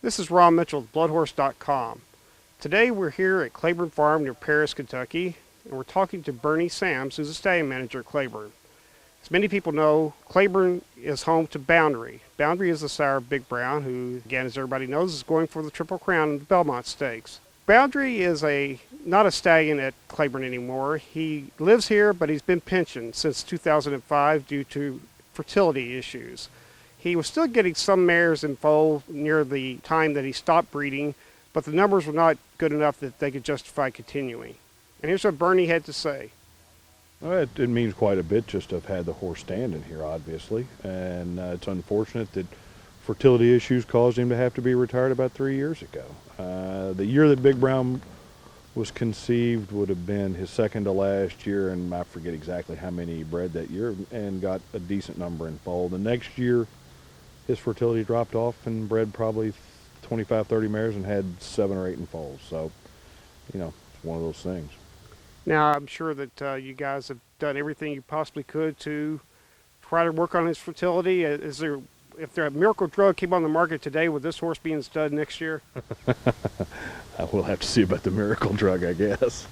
This is Ron Mitchell with BloodHorse.com. Today we're here at Claiborne Farm near Paris, Kentucky, and we're talking to Bernie Sams, who's the stallion manager at Claiborne. As many people know, Claiborne is home to Boundary. Boundary is the sire of Big Brown, who, again, as everybody knows, is going for the Triple Crown in the Belmont Stakes. Boundary is not a stallion at Claiborne anymore. He lives here, but he's been pensioned since 2005 due to fertility issues. He was still getting some mares in foal near the time that he stopped breeding, but the numbers were not good enough that they could justify continuing. And here's what Bernie had to say. Well, it means quite a bit just to have had the horse standing here, obviously, and it's unfortunate that fertility issues caused him to have to be retired about 3 years ago. The year that Big Brown was conceived would have been his second to last year, and I forget exactly how many he bred that year, and got a decent number in foal. The next year, his fertility dropped off and bred probably 25, 30 mares and had 7 or 8 in foals. So, it's one of those things. Now, I'm sure that you guys have done everything you possibly could to try to work on his fertility. If a miracle drug came on the market today, would this horse be in stud next year? We'll have to see about the miracle drug, I guess.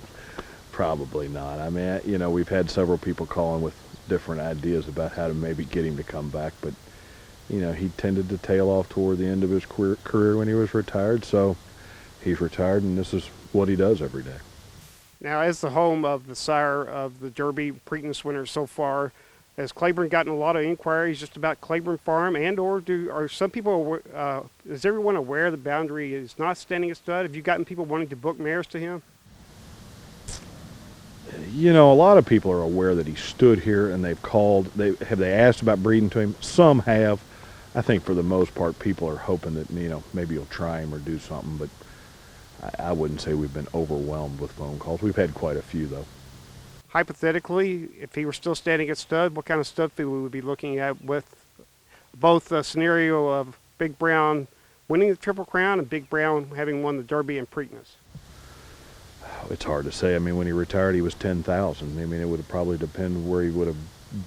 Probably not. I mean, we've had several people calling with different ideas about how to maybe get him to come back, but he tended to tail off toward the end of his career when he was retired, so he's retired, and this is what he does every day. Now, as the home of the sire of the Derby Preakness winners so far, has Claiborne gotten a lot of inquiries just about Claiborne Farm, and/or are some people, is everyone aware the Boundary is not standing at stud? Have you gotten people wanting to book mares to him? A lot of people are aware that he stood here, and they've called. They asked about breeding to him? Some have. I think for the most part, people are hoping that maybe he'll try him or do something, but I wouldn't say we've been overwhelmed with phone calls. We've had quite a few, though. Hypothetically, if he were still standing at stud, what kind of stud fee would we be looking at with both the scenario of Big Brown winning the Triple Crown and Big Brown having won the Derby and Preakness? It's hard to say. I mean, when he retired, he was 10,000. I mean, it would have probably depended where he would have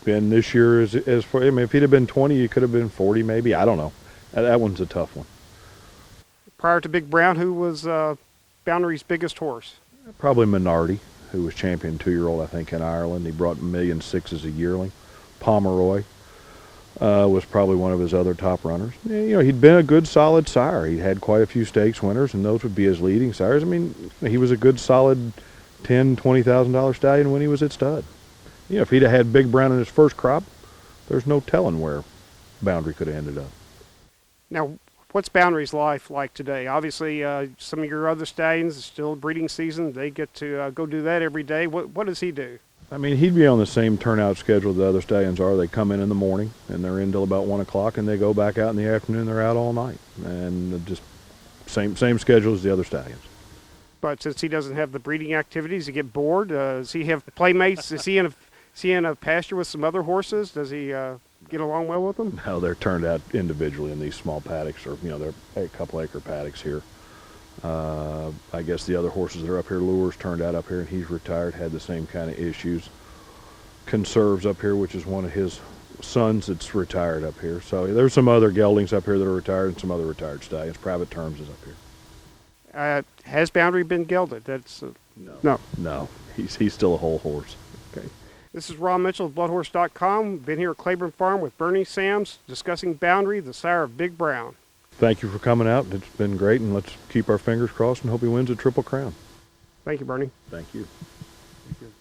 been this year. As for, if he'd have been 20, he could have been 40, maybe. I don't know. That one's a tough one. Prior to Big Brown, who was Boundary's biggest horse? Probably Minardi, who was champion 2-year-old, I think, in Ireland. He brought $1.6 million as a yearling. Pomeroy was probably one of his other top runners. He'd been a good, solid sire. He had quite a few stakes winners, and those would be his leading sires. I mean, he was a good, solid $10,000, $20,000 stallion when he was at stud. If he'd have had Big Brown in his first crop, there's no telling where Boundary could have ended up. Now, what's Boundary's life like today? Obviously, some of your other stallions, it's still breeding season. They get to go do that every day. What does he do? I mean, he'd be on the same turnout schedule the other stallions are. They come in the morning, and they're in till about 1 o'clock, and they go back out in the afternoon. They're out all night, and just same schedule as the other stallions. But since he doesn't have the breeding activities, he get bored. Does he have playmates? Is he in a pasture with some other horses? Does he get along well with them? No, they're turned out individually in these small paddocks, or they're a couple acre paddocks here. I guess the other horses that are up here, Lures, turned out up here, and he's retired, had the same kind of issues. Conserves up here, which is one of his sons that's retired up here. So there's some other geldings up here that are retired, and some other retired stallions. Private Terms is up here. Has Boundary been gelded? That's No. He's still a whole horse. Okay. This is Ron Mitchell of BloodHorse.com. Been here at Claiborne Farm with Bernie Sams discussing Boundary, the sire of Big Brown. Thank you for coming out. It's been great, and let's keep our fingers crossed and hope he wins a Triple Crown. Thank you, Bernie. Thank you. Thank you.